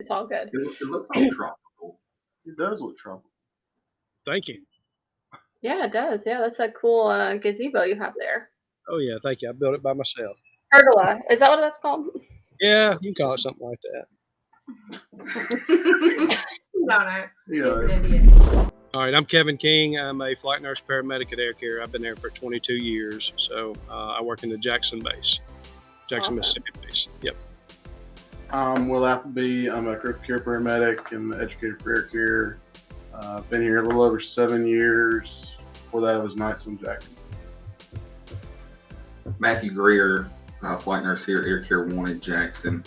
It's all good. It looks like tropical. It does look tropical. Thank you. Yeah, it does. Yeah, that's a cool gazebo you have there. Oh, yeah, thank you. I built it by myself. Pergola. Is that what that's called? Yeah, you can call it something like that. No. All right, I'm Kevin King. I'm a flight nurse paramedic at AirCare. I've been there for 22 years. So I work in the Jackson base, Jackson, Mississippi base. Yep. I'm Will Appleby. I'm a critical care paramedic and educator for AirCare. I've been here a little over 7 years. Before that, I was nights in Jackson. Matthew Greer, flight nurse here at AirCare 1 in Jackson.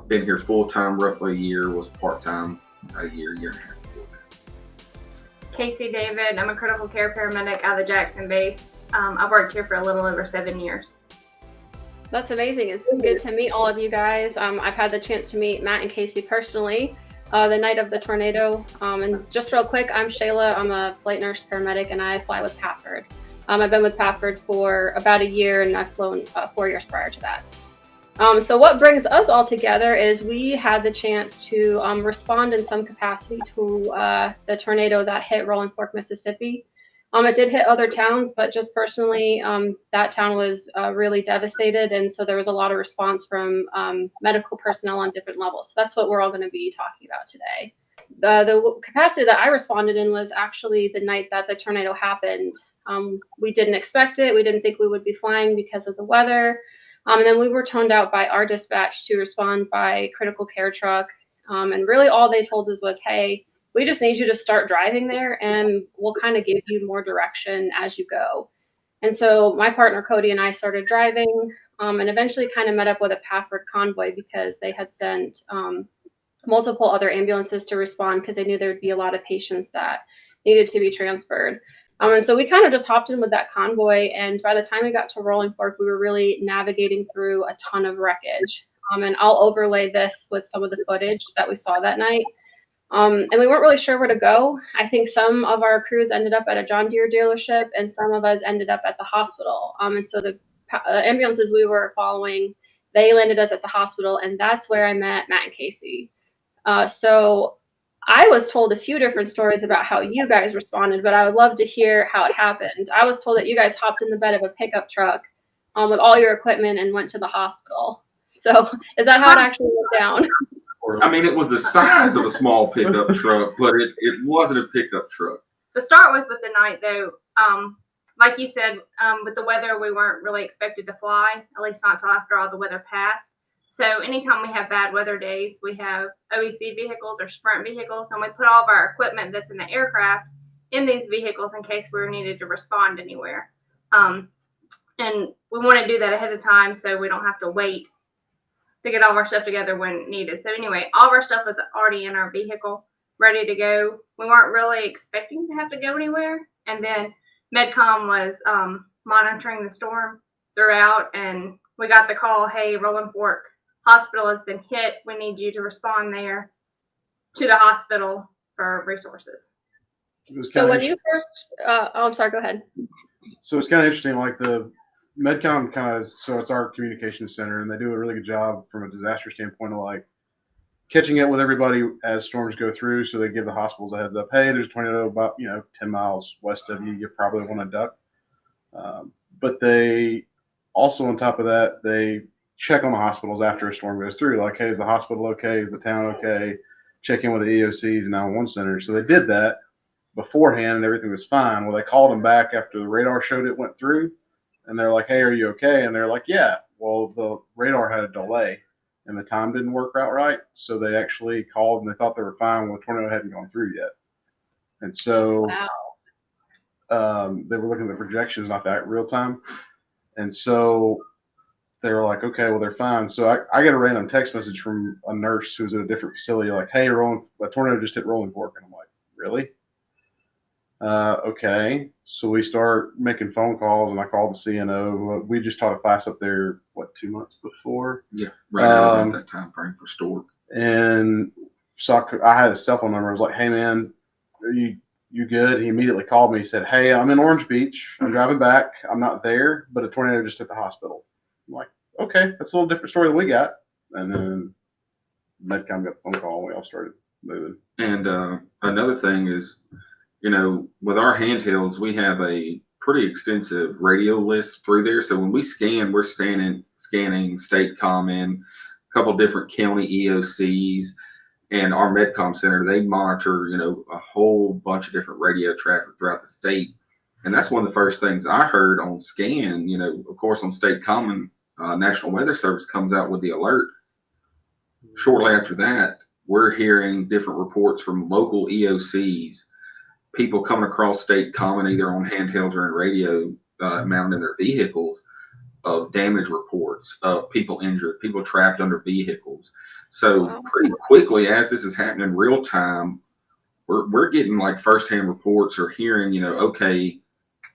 Been here full-time roughly a year, was part-time a year and a half before that. Casey David, I'm a critical care paramedic out of the Jackson base. I've worked here for a little over 7 years. That's amazing. It's good to meet all of you guys. I've had the chance to meet Matt and Casey personally the night of the tornado. And just real quick, I'm Shayla. I'm a flight nurse paramedic and I fly with Pafford. I've been with Pafford for about a year and I've flown 4 years prior to that. So what brings us all together is we had the chance to respond in some capacity to the tornado that hit Rolling Fork, Mississippi. It did hit other towns, but just personally, that town was really devastated. And so there was a lot of response from medical personnel on different levels. So that's what we're all going to be talking about today. The capacity that I responded in was actually the night that the tornado happened. We didn't expect it. We didn't think we would be flying because of the weather. And then we were toned out by our dispatch to respond by critical care truck. And really all they told us was, hey, we just need you to start driving there and we'll kind of give you more direction as you go. And so my partner Cody and I started driving and eventually kind of met up with a Pafford convoy because they had sent multiple other ambulances to respond because they knew there would be a lot of patients that needed to be transferred. And so we kind of just hopped in with that convoy. And by the time we got to Rolling Fork, we were really navigating through a ton of wreckage. And I'll overlay this with some of the footage that we saw that night. And we weren't really sure where to go. I think some of our crews ended up at a John Deere dealership and some of us ended up at the hospital. And so the ambulances we were following, they landed us at the hospital. And that's where I met Matt and Casey. So I was told a few different stories about how you guys responded, but I would love to hear how it happened. I was told that you guys hopped in the bed of a pickup truck with all your equipment and went to the hospital. So is that how it actually went down? I mean, it was the size of a small pickup truck, but it wasn't a pickup truck. To start with the night, though, like you said, with the weather, we weren't really expected to fly, at least not until after all the weather passed. So anytime we have bad weather days, we have OEC vehicles or sprint vehicles, and we put all of our equipment that's in the aircraft in these vehicles in case we were needed to respond anywhere. And we want to do that ahead of time so we don't have to wait to get all of our stuff together when needed. So anyway, all of our stuff was already in our vehicle, ready to go. We weren't really expecting to have to go anywhere. And then MedCom was monitoring the storm throughout, and we got the call, hey, Rolling Fork Hospital has been hit. We need you to respond there to the hospital for resources. So when you first, I'm sorry, go ahead. So it's kind of interesting, like the MedCom so it's our communications center, and they do a really good job from a disaster standpoint of like catching up with everybody as storms go through. So they give the hospitals a heads up. Hey, there's a tornado about 10 miles west of you. You probably want to duck. But they also, on top of that, they check on the hospitals after a storm goes through. Like, hey, is the hospital okay? Is the town okay? Check in with the EOCs and 911 centers. So they did that beforehand, and everything was fine. Well, they called them back after the radar showed it went through. And they're like, hey, are you okay? And they're like, yeah. Well, the radar had a delay and the time didn't work out right. So they actually called and they thought they were fine. Well, the tornado hadn't gone through yet. And so they were looking at the projections, not that real time. And so they were like, okay, well, they're fine. So I get a random text message from a nurse who's at a different facility, like, hey, a tornado just hit Rolling Fork. And I'm like, really? Okay. So we start making phone calls, and I called the CNO. We just taught a class up there, 2 months before? Yeah, right around that time frame for storm. And so I had his cell phone number. I was like, hey, man, are you good? He immediately called me. He said, hey, I'm in Orange Beach. I'm driving back. I'm not there, but a tornado just hit the hospital. I'm like, okay, that's a little different story than we got. And then Medcom got the phone call and we all started moving. And another thing is, with our handhelds, we have a pretty extensive radio list through there. So when we scan, we're scanning state common, a couple different county EOCs, and our Medcom center, they monitor, a whole bunch of different radio traffic throughout the state. And that's one of the first things I heard on scan, of course, on state common, National Weather Service comes out with the alert. Shortly after that, we're hearing different reports from local EOCs, people coming across state common either on handhelds or in radio mounted in their vehicles, of damage reports of people injured, people trapped under vehicles. So pretty quickly, as this is happening in real time, we're getting like firsthand reports or hearing, okay,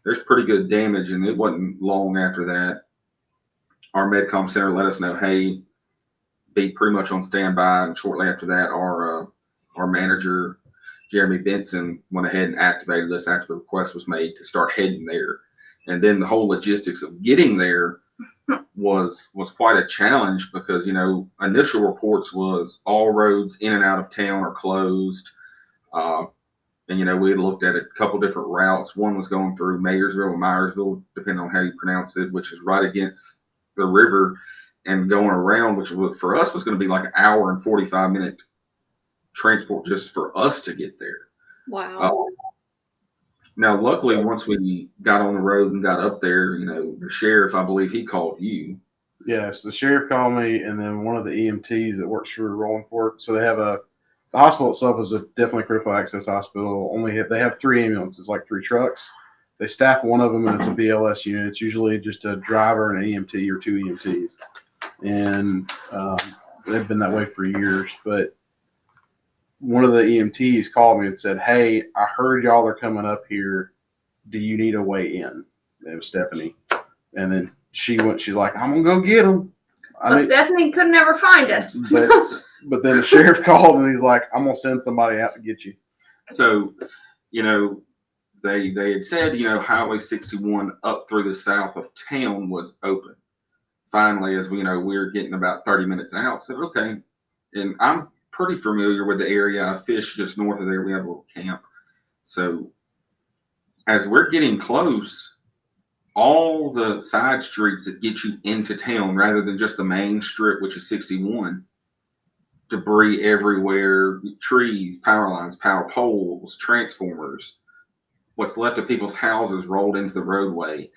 there's pretty good damage. And it wasn't long after that, our Medcom center let us know, hey, be pretty much on standby. And shortly after that, our manager, Jeremy Benson, went ahead and activated us after the request was made to start heading there. And then the whole logistics of getting there was quite a challenge because, initial reports was all roads in and out of town are closed. And, we had looked at a couple different routes. One was going through Mayersville or Myersville, depending on how you pronounce it, which is right against the river, and going around, which for us was going to be like an hour and 45-minute transport just for us to get there. Wow. Now, luckily, once we got on the road and got up there, the sheriff, I believe he called you. Yes, the sheriff called me, and then one of the EMTs that works for Rolling Fork. So they have the hospital itself is a definitely critical access hospital. They have 3 ambulances, like 3 trucks. They staff one of them, and it's a BLS unit. It's usually just a driver and an EMT or 2 EMTs. And they've been that way for years. But one of the EMTs called me and said, hey, I heard y'all are coming up here. Do you need a way in? And it was Stephanie. And then she's like, I'm going to go get them. Stephanie could never find us. But then the sheriff called and he's like, I'm going to send somebody out to get you. So, they had said, Highway 61 up through the south of town was open. Finally, as we we're getting about 30 minutes out. So, okay. And I'm pretty familiar with the area. I fish just north of there. We have a little camp. So as we're getting close, all the side streets that get you into town rather than just the main strip, which is 61, debris everywhere, trees, power lines, power poles, transformers, what's left of people's houses rolled into the roadway.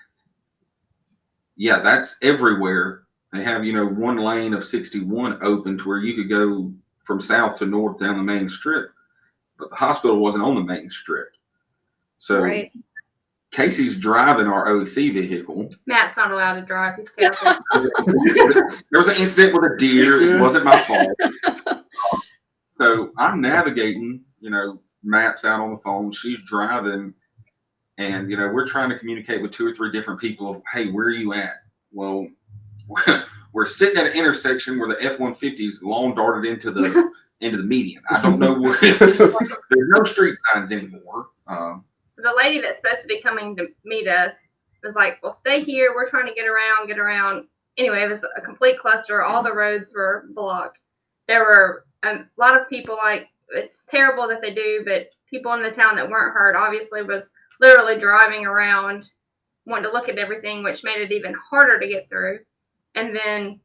Yeah, that's everywhere. They have, one lane of 61 open to where you could go from south to north down the main strip, but the hospital wasn't on the main strip. So right. Casey's driving our OEC vehicle. Matt's not allowed to drive. He's terrible. There was an incident with a deer. It wasn't my fault. So I'm navigating, maps out on the phone. She's driving. And, we're trying to communicate with 2 or 3 different people of, hey, where are you at? Well, we're sitting at an intersection where the F-150's long darted into the median. I don't know where. There's no street signs anymore. The lady that's supposed to be coming to meet us was like, well, stay here. We're trying to get around. Anyway, it was a complete cluster. All the roads were blocked. There were a lot of people, it's terrible that they do, but people in the town that weren't hurt obviously was literally driving around wanting to look at everything, which made it even harder to get through. And then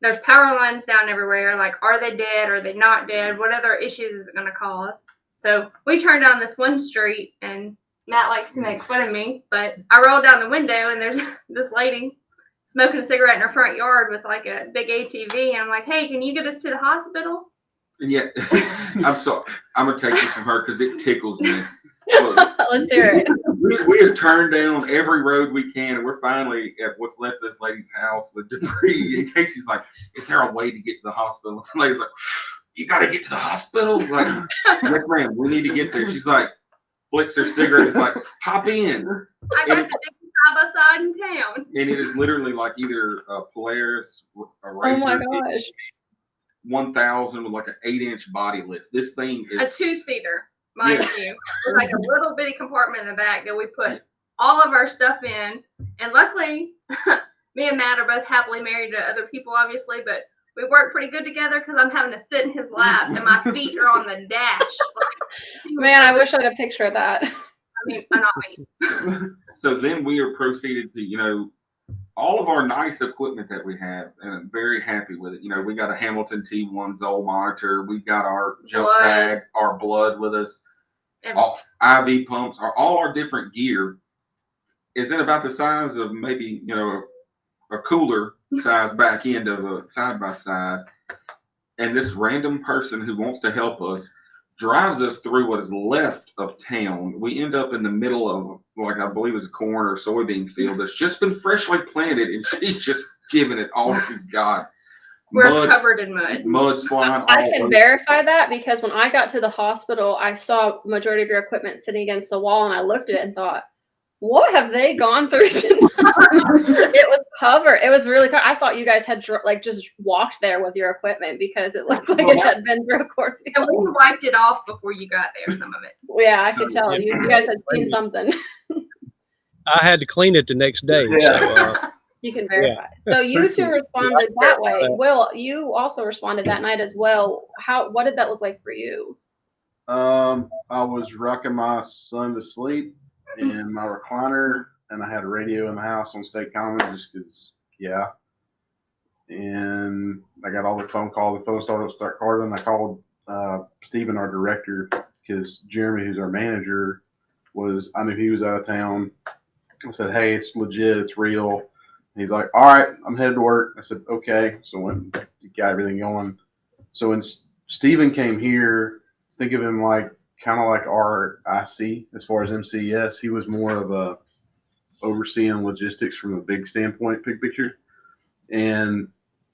there's power lines down everywhere. Like, are they dead? Are they not dead? What other issues is it going to cause? So we turned down this one street, and Matt likes to make fun of me, but I rolled down the window, and there's this lady smoking a cigarette in her front yard with like a big ATV. And I'm like, hey, can you get us to the hospital? And yet, I'm sorry. I'm going to take this from her because it tickles me. Let's hear it. We have turned down every road we can, and we're finally at what's left of this lady's house with debris. And Casey's like, is there a way to get to the hospital? The lady's like, you got to get to the hospital? Like, yes, ma'am, we need to get there. She's like, flicks her cigarette. It's like, hop in. I got the biggest side-by-side in town. And it is literally like either a Polaris, a Racer. Oh my gosh. 1000 with like an 8-inch body lift. This thing is a 2-seater. Mind you, with like a little bitty compartment in the back that we put all of our stuff in. And luckily, me and Matt are both happily married to other people, obviously, but we work pretty good together because I'm having to sit in his lap and my feet are on the dash. Man, I wish I had a picture of that. I mean, not me. So then we are proceeded to, all of our nice equipment that we have, and I'm very happy with it. We got a Hamilton T1 Zoll monitor. We've got our jump bag, our blood with us, IV pumps, all our different gear is in about the size of maybe, a cooler size back end of a side-by-side. And this random person who wants to help us drives us through what is left of town. We end up in the middle of, I believe it's a corn or soybean field that's just been freshly planted, and she's just giving it all she's got. We're covered in mud. Mud's flying. I can verify that because when I got to the hospital, I saw majority of your equipment sitting against the wall, and I looked at it and thought, what have they gone through tonight? It was covered. It was really covered. I thought you guys had just walked there with your equipment because it looked like it had been through a cornfield. And we wiped it off before you got there, some of it. Yeah, I could tell. You guys had seen something. I had to clean it the next day. So, you can verify. Yeah. So you two responded that way. Will, you also responded that night as well. What did that look like for you? I was rocking my son to sleep in my recliner, and I had a radio in the house on State Common just because, and I got all the phone calls. The phone started to start calling. I called Stephen, our director, because Jeremy, who's our manager, I knew he was out of town. I said, hey, it's legit, it's real. And he's like, all right, I'm headed to work. I said, okay. So when got everything going. So when Stephen came here, think of him kind of like our IC as far as MCS. He was more of a overseeing logistics from a big standpoint, big picture. And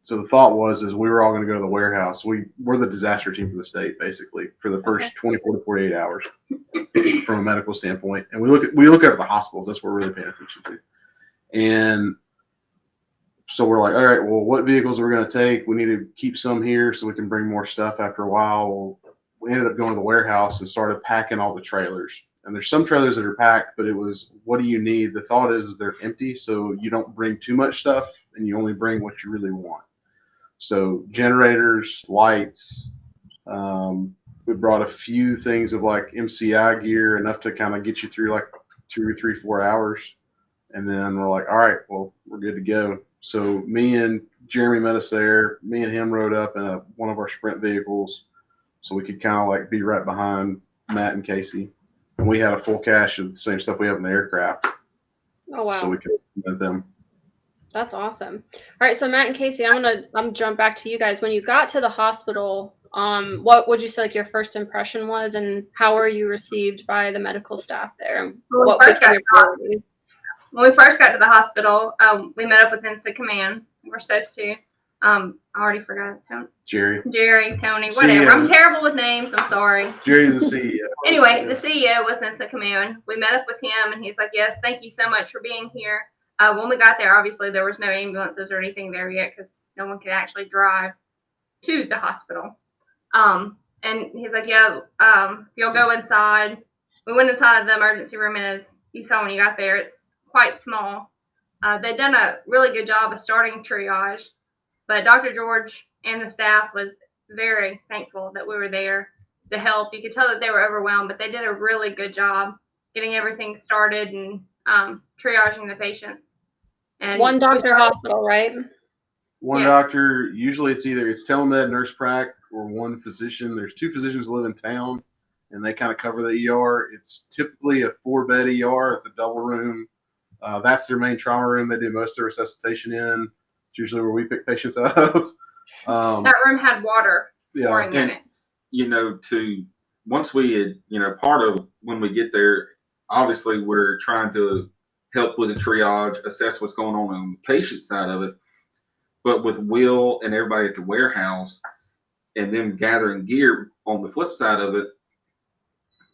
so the thought was we were all going to go to the warehouse. We're the disaster team for the state, basically, for the first 24 to 48 hours from a medical standpoint. And we look at the hospitals. That's what we're really paying attention to. And so we're like, all right, well, what vehicles are we going to take? We need to keep some here so we can bring more stuff after a while. We ended up going to the warehouse and started packing all the trailers. And there's some trailers that are packed, but it was, what do you need? The thought is they're empty, so you don't bring too much stuff, and you only bring what you really want. So generators, lights. We brought a few things of MCI gear, enough to kind of get you through 2 or 3, 4 hours. And then we're like, all right, well, we're good to go. So me and Jeremy met us there. Me and him rode up in one of our sprint vehicles, so we could kind of be right behind Matt and Casey. And we had a full cache of the same stuff we have in the aircraft. Oh, wow. So we could met them. That's awesome. All right, so Matt and Casey, I'm gonna jump back to you guys. When you got to the hospital, what would you say your first impression was, and how were you received by the medical staff there? When we first got to the hospital, we met up with Instant Command. We're supposed to. I already forgot. Jerry, Tony, whatever. I'm terrible with names. I'm sorry. Jerry's the CEO. Anyway, the CEO was Instant Command. We met up with him, and he's like, yes, thank you so much for being here. When we got there, obviously, there was no ambulances or anything there yet because no one could actually drive to the hospital. And he's like, you'll go inside. We went inside of the emergency room, and as you saw when you got there, it's quite small. They'd done a really good job of starting triage. But Dr. George and the staff was very thankful that we were there to help. You could tell that they were overwhelmed, but they did a really good job getting everything started and triaging the patients. And one doctor hospital, right? One doctor. Usually it's telemed, nurse prac, or one physician. There's 2 physicians live in town, and they kind of cover the ER. It's typically a 4-bed ER. It's a double room. That's their main trauma room. They do most of their resuscitation in. Usually where we pick patients out of. That room had water pouring in it. Once we had, part of when we get there, obviously we're trying to help with the triage, assess what's going on the patient side of it. But with Will and everybody at the warehouse and them gathering gear on the flip side of it,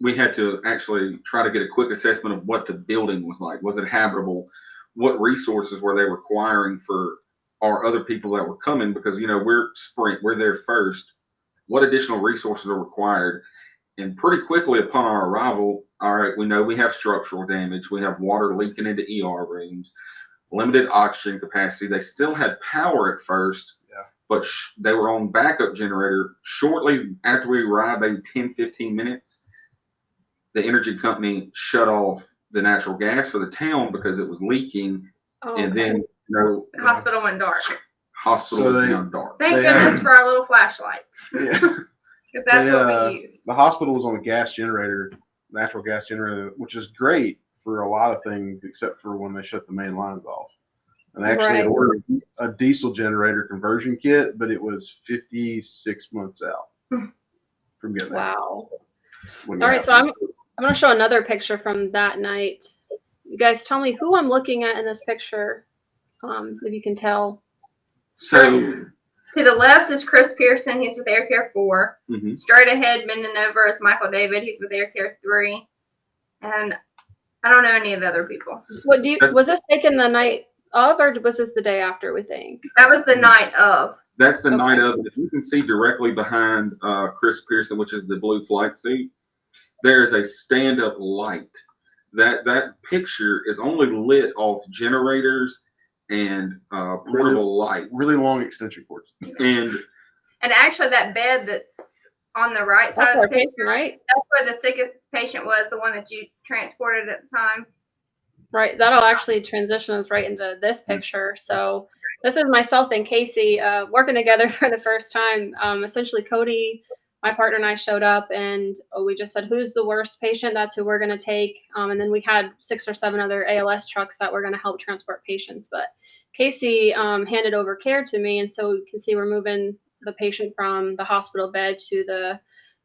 we had to actually try to get a quick assessment of what the building was like. Was it habitable? What resources were they requiring for our other people that were coming? Because, we're sprint, we're there first. What additional resources are required? And pretty quickly upon our arrival, all right, we know we have structural damage. We have water leaking into ER rooms, limited oxygen capacity. They still had power at first, but they were on backup generator. Shortly after we arrived, maybe 10, 15 minutes, the energy company shut off the natural gas for the town because it was leaking. And then, the hospital went dark. Hospital was down dark. Thank goodness for our little flashlights. Yeah. Because that's what we used. The hospital was on a gas generator, natural gas generator, which is great for a lot of things except for when they shut the main lines off. And they actually had ordered a diesel generator conversion kit, but it was 56 months out from getting that. Wow. All right, so I'm going to show another picture from that night. You guys tell me who I'm looking at in this picture, if you can tell. So to the left is Chris Pearson. He's with AirCare 4. Mm-hmm. Straight ahead, bending over, is Michael David. He's with AirCare 3. And I don't know any of the other people. Was this taken the night of, or was this the day after, we think? That was the night of. That's the night of. If you can see directly behind Chris Pearson, which is the blue flight suit, there is a stand-up light. That picture is only lit off generators and portable lights. Really long extension cords. And actually, that bed that's on the right side of the picture, right? That's where the sickest patient was, the one that you transported at the time. Right. That'll actually transition us right into this picture. So this is myself and Casey working together for the first time. Essentially, Cody, my partner, and I showed up, and we just said, who's the worst patient? That's who we're going to take. And then we had 6 or 7 other ALS trucks that were going to help transport patients. But Casey handed over care to me, and so you can see we're moving the patient from the hospital bed to the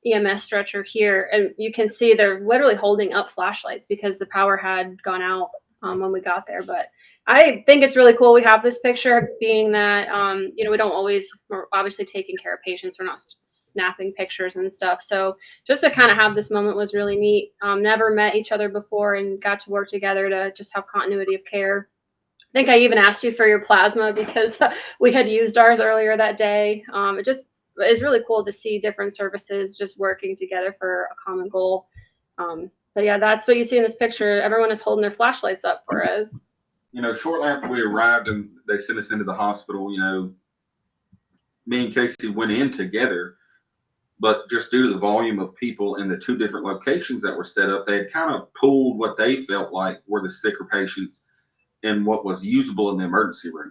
EMS stretcher here. And you can see they're literally holding up flashlights because the power had gone out when we got there. But I think it's really cool we have this picture, being that, we don't always, we're obviously taking care of patients. We're not snapping pictures and stuff. So just to kind of have this moment was really neat. Never met each other before and got to work together to just have continuity of care. I think I even asked you for your plasma because we had used ours earlier that day. It just is really cool to see different services just working together for a common goal. But yeah, that's what you see in this picture. Everyone is holding their flashlights up for us. Shortly after we arrived and they sent us into the hospital, me and Casey went in together, but just due to the volume of people in the 2 different locations that were set up, they had kind of pulled what they felt like were the sicker patients in what was usable in the emergency room.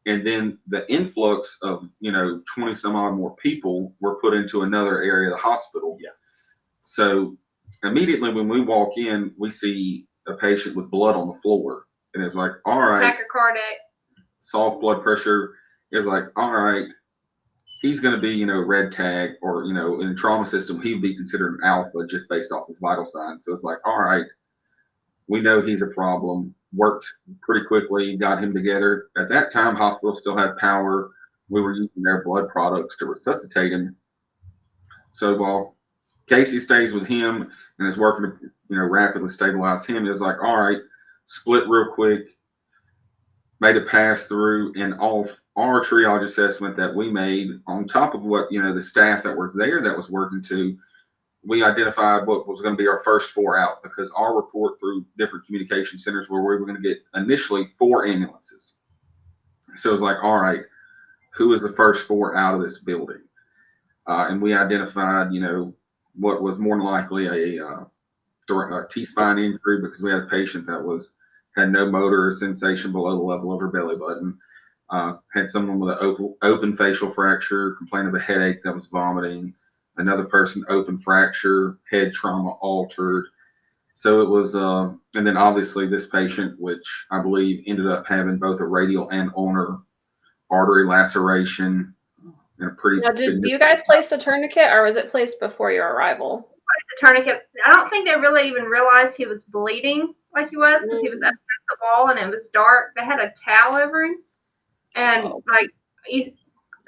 And then the influx of, 20 some odd more people were put into another area of the hospital. Yeah. So immediately when we walk in, we see a patient with blood on the floor. And it's like, all right. Tachycardic. Soft blood pressure. It's like, all right, he's going to be, red tag, or, in the trauma system, he would be considered an alpha just based off his vital signs. So it's like, all right, we know he's a problem. Worked pretty quickly, got him together. At that time, hospital still had power. We were using their blood products to resuscitate him. So while Casey stays with him and is working to, rapidly stabilize him, it was like, all right, split real quick, made a pass through, and off our triage assessment that we made on top of what, the staff that was there that was working to, we identified what was going to be our first 4 out, because our report through different communication centers where we were going to get initially 4 ambulances. So it was like, all right, who is the first 4 out of this building? And we identified, what was more than likely a T-spine injury, because we had a patient that had no motor or sensation below the level of her belly button. Had someone with an open facial fracture, complained of a headache that was vomiting. Another person, open fracture, head trauma altered. So it was, and then obviously this patient, which I believe ended up having both a radial and ulnar artery laceration. And a pretty now, did you guys place the tourniquet, or was it placed before your arrival? The tourniquet. I don't think they really even realized he was bleeding like he was, because he was up against the wall and it was dark. They had a towel over him, and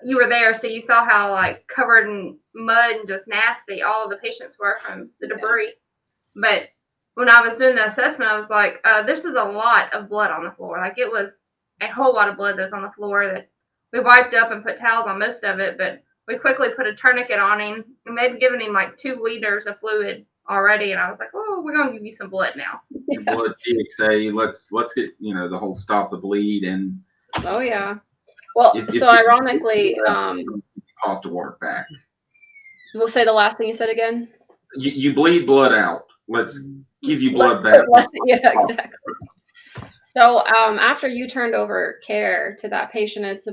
you were there, so you saw how covered in mud and just nasty all of the patients were from the debris. But when I was doing the assessment, I was like, this is a lot of blood on the floor. It was a whole lot of blood that was on the floor that we wiped up and put towels on most of it, but we quickly put a tourniquet on him, and they'd given him 2 liters of fluid already, and I was like, oh, we're going to give you some blood now. Blood, TXA, let's get, the whole stop the bleed. And oh yeah. Well, If so ironically, pause to water back. we'll say the last thing you said again. You bleed blood out. Let's give you blood Let's- back. yeah, exactly. So after you turned over care to that patient, it's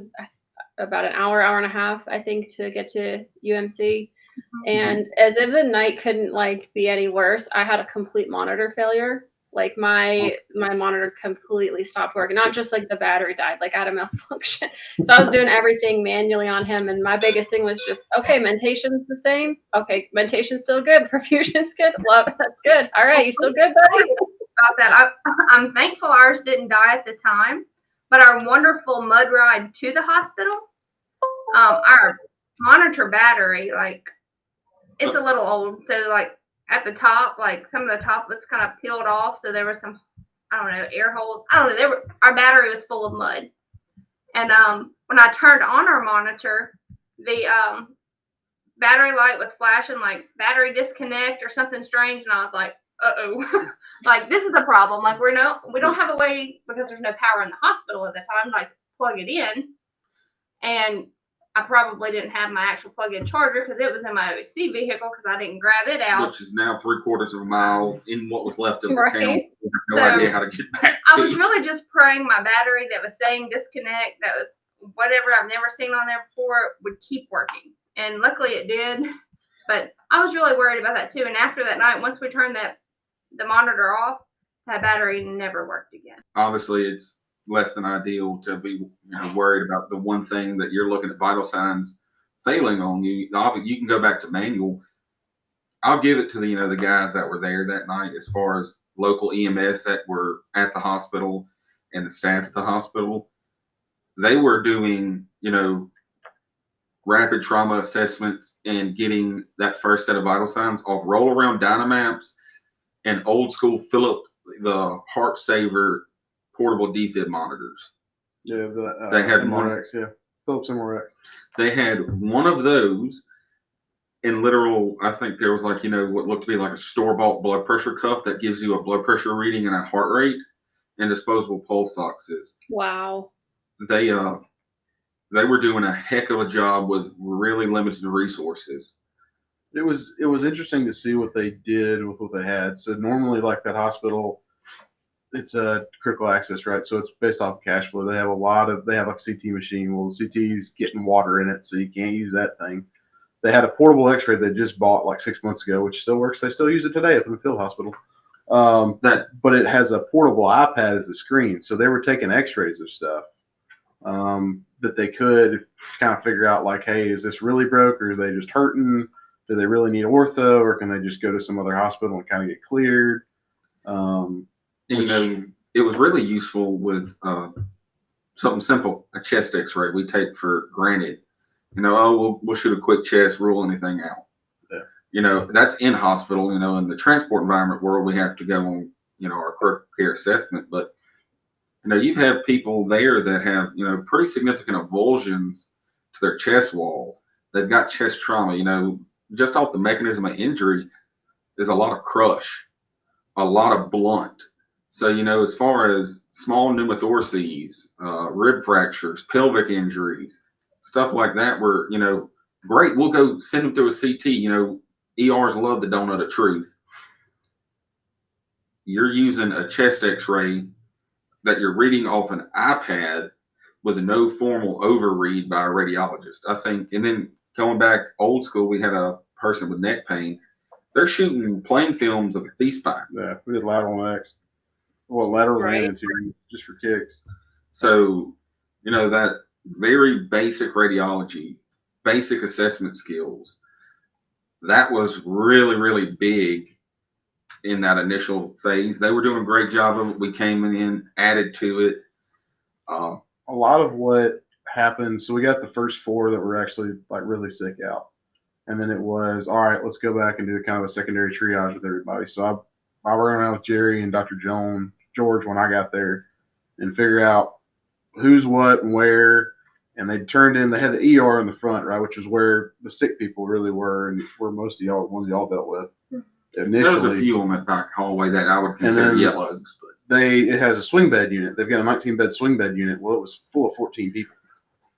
about an hour and a half, I think, to get to UMC. And as if the night couldn't like be any worse, I had a complete monitor failure. Like my monitor completely stopped working. Not just like the battery died, like I had a malfunction. So I was doing everything manually on him. And my biggest thing was just, okay, mentation's the same. Okay, mentation's still good. Perfusion's good. Well, that's good. All right, you still good, buddy? About that, I'm thankful ours didn't die at the time, but our wonderful mud ride to the hospital, our monitor battery, like, it's a little old. So like at the top, like some of the top was kind of peeled off. So there was some, I don't know, air holes. I don't know. Our battery was full of mud. And when I turned on our monitor, the battery light was flashing like battery disconnect or something strange. And I was like, uh-oh, like this is a problem. Like we don't have a way, because there's no power in the hospital at the time, like plug it in. And I probably didn't have my actual plug-in charger because it was in my OC vehicle because I didn't grab it out. Which is now 3/4 of a mile in what was left of the Right. town. We have no idea how to get back I to. was really just praying my battery that was saying disconnect, that was whatever I've never seen on there before, would keep working. And luckily it did. But I was really worried about that too. And after that night, once we turned the monitor off, that battery never worked again. Obviously, it's less than ideal to be worried about the one thing that you're looking at vital signs failing on you. You can go back to manual. I'll give it to the guys that were there that night as far as local EMS that were at the hospital and the staff at the hospital. They were doing rapid trauma assessments and getting that first set of vital signs off roll around Dynamaps and old school Philip the Heart Saver portable defib monitors. Yeah, they had MRX, yeah. Philips MRX. They had one of those in literal, I think there was like, what looked to be like a store-bought blood pressure cuff that gives you a blood pressure reading and a heart rate, and disposable pulse oxes. Wow. They were doing a heck of a job with really limited resources. It was interesting to see what they did with what they had. So normally, like that hospital, it's a critical access, right? So it's based off of cash flow. They have like a CT machine. Well, the CT's getting water in it, so you can't use that thing. They had a portable X-ray they just bought like 6 months ago, which still works. They still use it today up in the field hospital. But it has a portable iPad as a screen. So they were taking X-rays of stuff that they could kind of figure out, like, hey, is this really broke, or are they just hurting? Do they really need ortho, or can they just go to some other hospital and kind of get cleared? It was really useful with something simple, a chest X-ray we take for granted. We'll shoot a quick chest, rule anything out. Yeah. That's in hospital. In the transport environment world, we have to go on, our critical care assessment. But you've had people there that have, pretty significant avulsions to their chest wall. They've got chest trauma. Just off the mechanism of injury, there's a lot of crush, a lot of blunt. So, as far as small pneumothoraces, rib fractures, pelvic injuries, stuff like that, where, great, we'll go send them through a CT. ERs love the donut of truth. You're using a chest X-ray that you're reading off an iPad with no formal overread by a radiologist, I think. And then going back old school, we had a person with neck pain. They're shooting plain films of the C-spine. Yeah, we did lateral necks. Well, lateral Right. and anterior, just for kicks. So, that very basic radiology, basic assessment skills, that was really, really big in that initial phase. They were doing a great job of it. We came in, added to it. A lot of what happened, so we got the first 4 that were actually like really sick out. And then it was, all right, let's go back and do kind of a secondary triage with everybody. So I ran around with Jerry and Dr. George when I got there and figure out who's what and where. And they had the ER in the front, right, which is where the sick people really were and where most of y'all dealt with. Initially, There was a few on that back hallway that I would consider yellows. But it has a swing bed unit. They've got a 19-bed swing bed unit. Well, it was full of 14 people.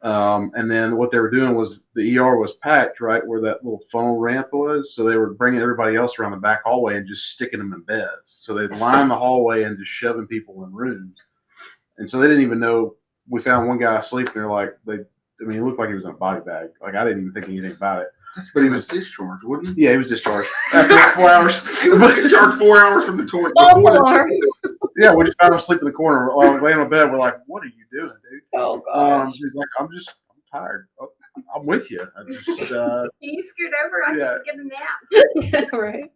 And then what they were doing was the ER was packed right where that little funnel ramp was. So they were bringing everybody else around the back hallway and just sticking them in beds. So they'd line the hallway and just shoving people in rooms. And so they didn't even know. We found one guy asleep, and they're like, he looked like he was in a body bag. Like, I didn't even think anything about it. But he was discharged, wasn't he? Yeah, he was discharged after 4 hours. He was discharged 4 hours from the toilet. Yeah, we just found him asleep in the corner, laying on bed. We're like, "What are you doing, dude?" Oh gosh. He's like, I'm tired. I'm with you. I just, you scoot over? I Yeah. can get a nap. Yeah, right.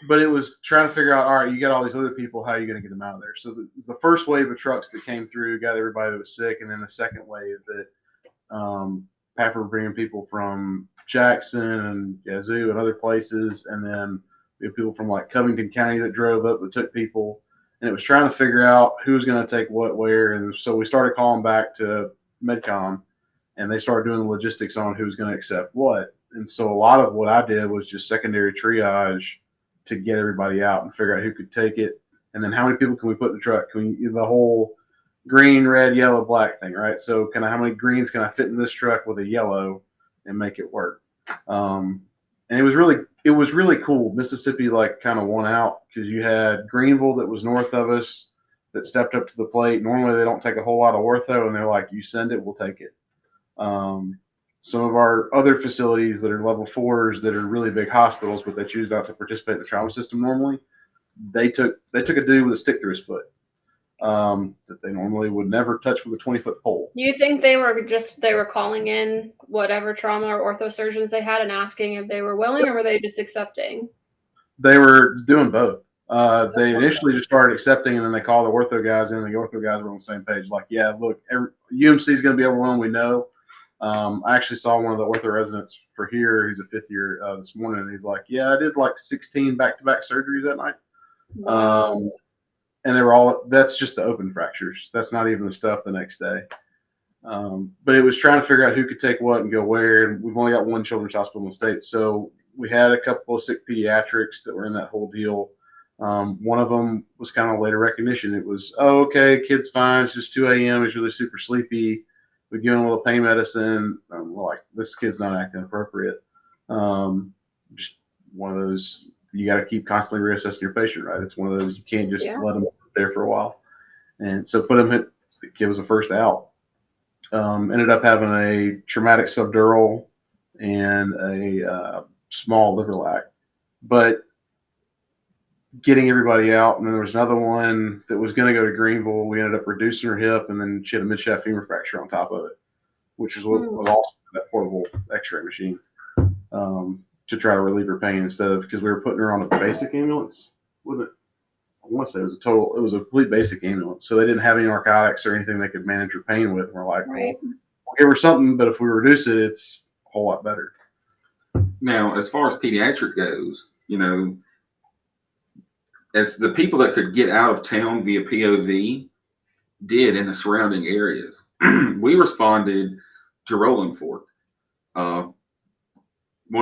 But it was trying to figure out, all right, you got all these other people, how are you going to get them out of there? So the first wave of trucks that came through got everybody that was sick, and then the second wave that Pafford were bringing people from Jackson and Yazoo and other places, and then we had people from like Covington County that drove up that took people, and it was trying to figure out who was going to take what where, and so we started calling back to MedCom, and they started doing the logistics on who was going to accept what, and so a lot of what I did was just secondary triage to get everybody out and figure out who could take it, and then how many people can we put in the truck? Can we, the whole green, red, yellow, black thing, right? So how many greens can I fit in this truck with a yellow and make it work? And it was really cool. Mississippi kind of won out because you had Greenville that was north of us that stepped up to the plate. Normally they don't take a whole lot of ortho, and they're like, you send it, we'll take it. Some of our other facilities that are level 4s that are really big hospitals, but they choose not to participate in the trauma system normally, they took a dude with a stick through his foot that they normally would never touch with a 20-foot pole. Do you think they were calling in whatever trauma or ortho surgeons they had and asking if they were willing, or were they just accepting? They were doing both. They initially just started accepting, and then they called the ortho guys in, and the ortho guys were on the same page. Like, yeah, look, UMC is going to be overwhelmed. We know. I actually saw one of the ortho residents for here. He's a 5th year this morning. And he's like, yeah, I did like 16 back-to-back surgeries that night. Wow. And they were all, that's just the open fractures. That's not even the stuff the next day. But it was trying to figure out who could take what and go where. And we've only got one children's hospital in the state. So we had a couple of sick pediatrics that were in that whole deal. One of them was kind of later recognition. It was, oh, okay, kid's fine. It's just 2 a.m. He's really super sleepy. We give him a little pain medicine. We're like, this kid's not acting appropriate. Just one of those, you got to keep constantly reassessing your patient, right? It's one of those, you can't just let them sit there for a while. And so the kid was the first out. Ended up having a traumatic subdural and a small liver lac. But getting everybody out, and then there was another one that was going to go to Greenville. We ended up reducing her hip, and then she had a mid-shaft femur fracture on top of it, which is what was awesome, that portable x-ray machine, to try to relieve her pain instead of, because we were putting her on a basic ambulance. I want to say it was a complete basic ambulance, so they didn't have any narcotics or anything they could manage her pain with. And we're like, well, we'll give her something, but if we reduce it, it's a whole lot better. Now, as far as pediatric goes, as the people that could get out of town via POV did in the surrounding areas, we responded to Rolling Fork. One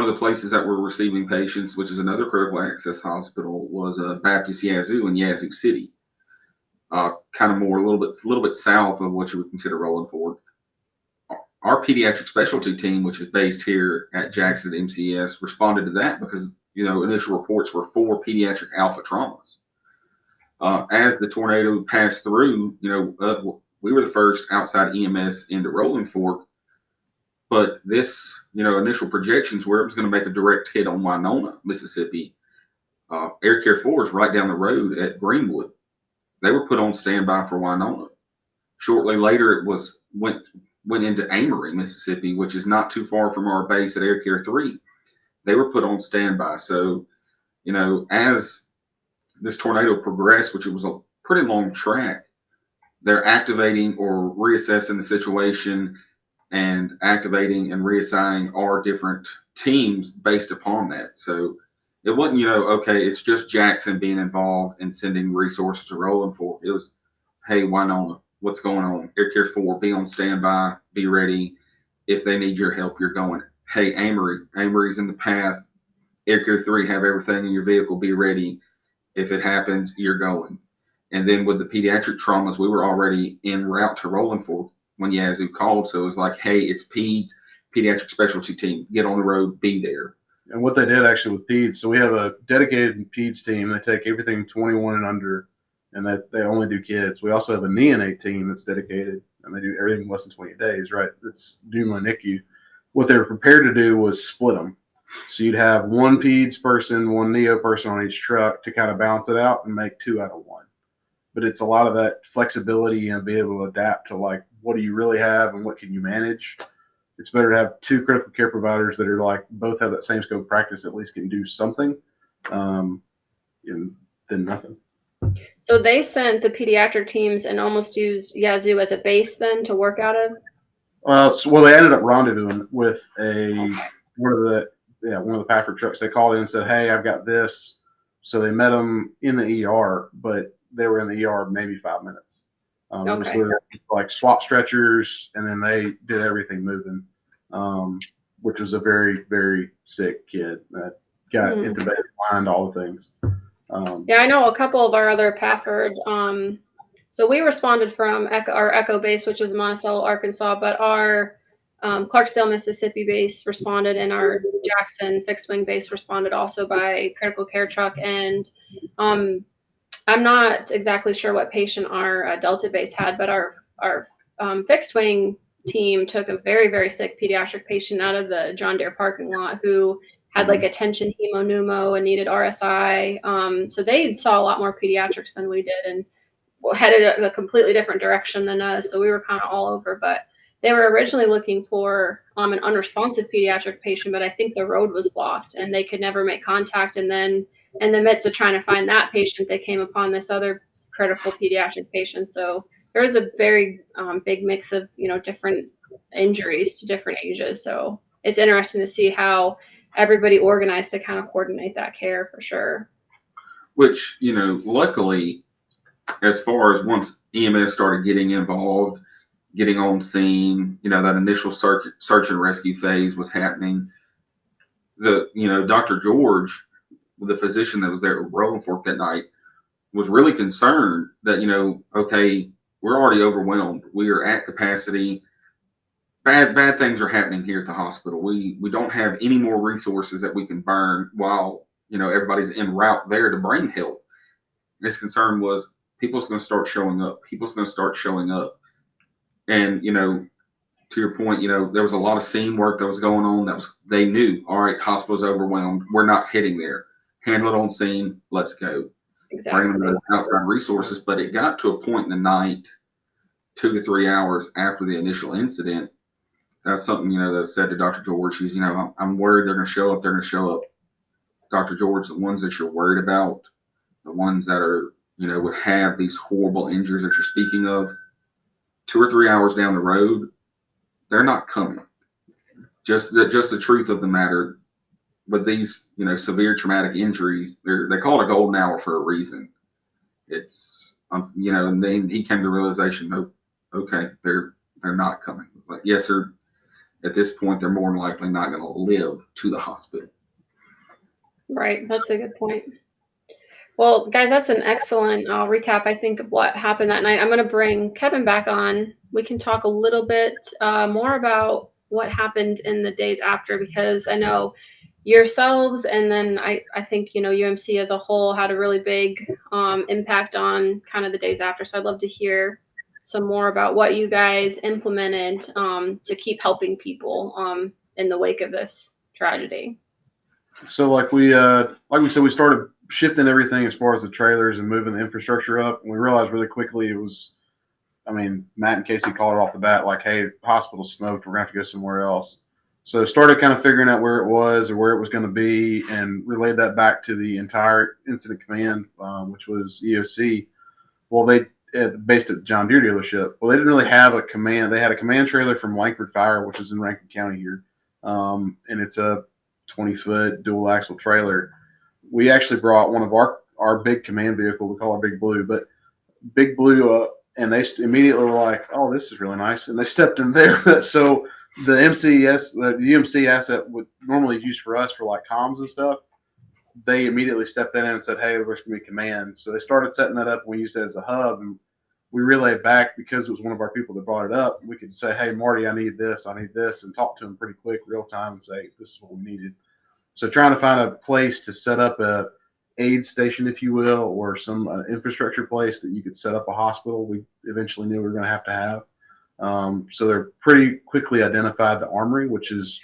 of the places that were receiving patients, which is another critical access hospital, was Baptist Yazoo in Yazoo City, kind of more a little bit south of what you would consider Rolling Fork. Our pediatric specialty team, which is based here at Jackson at MCS, responded to that because initial reports were 4 pediatric alpha traumas. As the tornado passed through, we were the first outside EMS into Rolling Fork, but this, initial projections where it was going to make a direct hit on Winona, Mississippi. AirCare 4 is right down the road at Greenwood. They were put on standby for Winona. Shortly later, it went into Amory, Mississippi, which is not too far from our base at AirCare 3. They were put on standby. So, as this tornado progressed, which it was a pretty long track, they're activating or reassessing the situation and activating and reassigning our different teams based upon that. So it wasn't, okay, it's just Jackson being involved and sending resources to Rolling Fork. It was, hey, Winona, what's going on? AirCare 4, be on standby, be ready. If they need your help, you're going. Hey, Amory's in the path. AirCare 3, have everything in your vehicle, be ready. If it happens, you're going. And then with the pediatric traumas, we were already en route to Rolling Fork. when Yazoo called. So it was like, hey, it's pediatric specialty team. Get on the road, be there. And what they did actually with peds, so we have a dedicated peds team. They take everything 21 and under, and that they only do kids. We also have a neonate team that's dedicated, and they do everything less than 28 days, right? That's doing my NICU. What they were prepared to do was split them. So you'd have one peds person, one neo person on each truck to kind of balance it out and make 2 out of 1. But it's a lot of that flexibility and be able to adapt to, like, what do you really have and what can you manage. It's better to have 2 critical care providers that are like both have that same scope of practice, at least can do something, than nothing. So they sent the pediatric teams and almost used Yazoo as a base then to work out of? Well, they ended up rendezvousing with one of the Pafford trucks. They called in and said, hey, I've got this. So they met them in the ER, but they were in the ER maybe 5 minutes. It was literally like swap stretchers, and then they did everything moving, which was a very, very sick kid that got intubated, blind, all the things. Yeah, I know a couple of our other Pafford. So we responded from our Echo base, which is Monticello, Arkansas, but our Clarksdale, Mississippi base responded, and our Jackson fixed wing base responded also by critical care truck. And I'm not exactly sure what patient our Delta base had, but our fixed wing team took a very, very sick pediatric patient out of the John Deere parking lot who had like a tension hemopneumo and needed RSI. So they saw a lot more pediatrics than we did and headed a completely different direction than us. So we were kind of all over, but they were originally looking for an unresponsive pediatric patient, but I think the road was blocked and they could never make contact. And then in the midst of trying to find that patient, they came upon this other critical pediatric patient. So there was a very big mix of, different injuries to different ages. So it's interesting to see how everybody organized to kind of coordinate that care for sure. Which, luckily, as far as once EMS started getting involved, getting on scene, that initial search and rescue phase was happening. Dr. George, the physician that was there at Rolling Fork that night, was really concerned that, okay, we're already overwhelmed. We are at capacity. Bad things are happening here at the hospital. We don't have any more resources that we can burn while, everybody's en route there to bring help. His concern was people's going to start showing up. People's going to start showing up. And, to your point, there was a lot of scene work that was going on. They knew, all right, hospital's overwhelmed. We're not hitting there. Handle it on scene. Let's go. Exactly. Bring them those outside resources. But it got to a point in the night, 2 to 3 hours after the initial incident. That's something, that was said to Dr. George. He's, I'm worried they're going to show up. They're going to show up. Dr. George, the ones that you're worried about, the ones that are, would have these horrible injuries that you're speaking of, 2 or 3 hours down the road, they're not coming. Just the truth of the matter. But these, severe traumatic injuries, they call it a golden hour for a reason. It's, and then he came to the realization, oh, okay, they're not coming. Like, yes, sir. At this point, they're more than likely not going to live to the hospital. Right. That's a good point. Well, guys, that's an excellent recap, I think, of what happened that night. I'm going to bring Kevin back on. We can talk a little bit more about what happened in the days after, because I know yourselves and then I think, UMC as a whole had a really big impact on kind of the days after. So I'd love to hear some more about what you guys implemented to keep helping people in the wake of this tragedy. So like we said, we started shifting everything as far as the trailers and moving the infrastructure up. And we realized really quickly Matt and Casey called it off the bat, like, hey, the hospital's smoked. We're going to have to go somewhere else. So started kind of figuring out where it was or where it was going to be and relayed that back to the entire incident command, which was EOC. Well, they based at John Deere dealership. Well, they didn't really have a command. They had a command trailer from Langford Fire, which is in Rankin County here. And it's a 20-foot dual axle trailer. We actually brought one of our big command vehicle. We call it Big Blue, but Big Blue up, and they immediately were like, "Oh, this is really nice," and they stepped in there. So the MCS, the UMC asset would normally use for us for like comms and stuff. They immediately stepped in and said, "Hey, there's going to be command." So they started setting that up, and we used it as a hub. And we relay it back because it was one of our people that brought it up. We could say, hey, Marty, I need this, and talk to him pretty quick, real time, and say, this is what we needed. So trying to find a place to set up a aid station, if you will, or some infrastructure place that you could set up a hospital, we eventually knew we were going to have. So they're pretty quickly identified the Armory, which is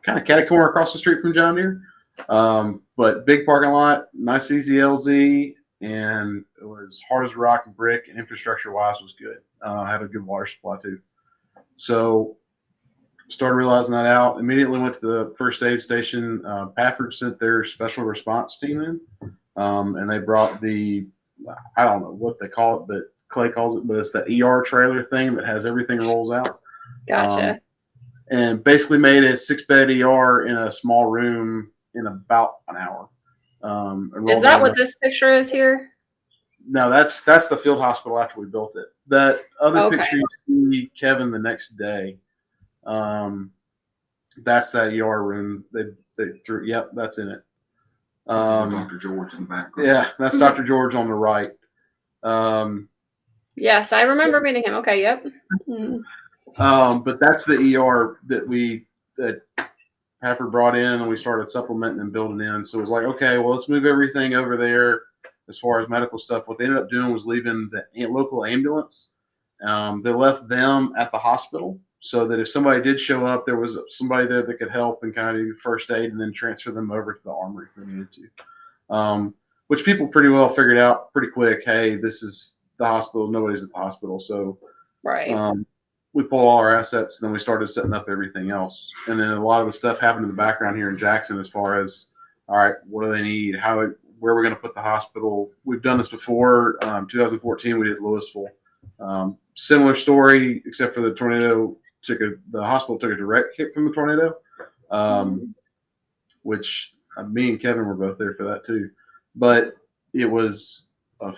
kind of catty corner across the street from John Deere. But big parking lot, nice easy LZ, and it was hard as rock and brick, and infrastructure wise was good. Had a good water supply too. So started realizing that out. Immediately went to the first aid station. Pafford sent their special response team in, and they brought the, I don't know what they call it, but Clay calls it, but it's the ER trailer thing that has everything rolls out. Gotcha. And basically made a 6-bed ER in a small room in about an hour. Is that what this picture is here? No, that's the field hospital after we built it. That other picture you see, Kevin, the next day, that's that ER room. They threw. Yep, that's in it. Dr. George in the background. Yeah, that's Dr. George on the right. Yes, I remember meeting him. Okay, yep. But that's the ER that Pafford brought in, and we started supplementing and building in. So it was like, okay, well, let's move everything over there as far as medical stuff. What they ended up doing was leaving the local ambulance. They left them at the hospital so that if somebody did show up, there was somebody there that could help and kind of do first aid and then transfer them over to the Armory if they needed to. Which people pretty well figured out pretty quick. Hey, this is the hospital. Nobody's at the hospital. So right. We pulled all our assets, and then we started setting up everything else. And then a lot of the stuff happened in the background here in Jackson as far as, all right, what do they need? Where we're going to put the hospital. We've done this before. 2014, we did Louisville. Similar story, except for the tornado the hospital took a direct hit from the tornado, which me and Kevin were both there for that too. But it was a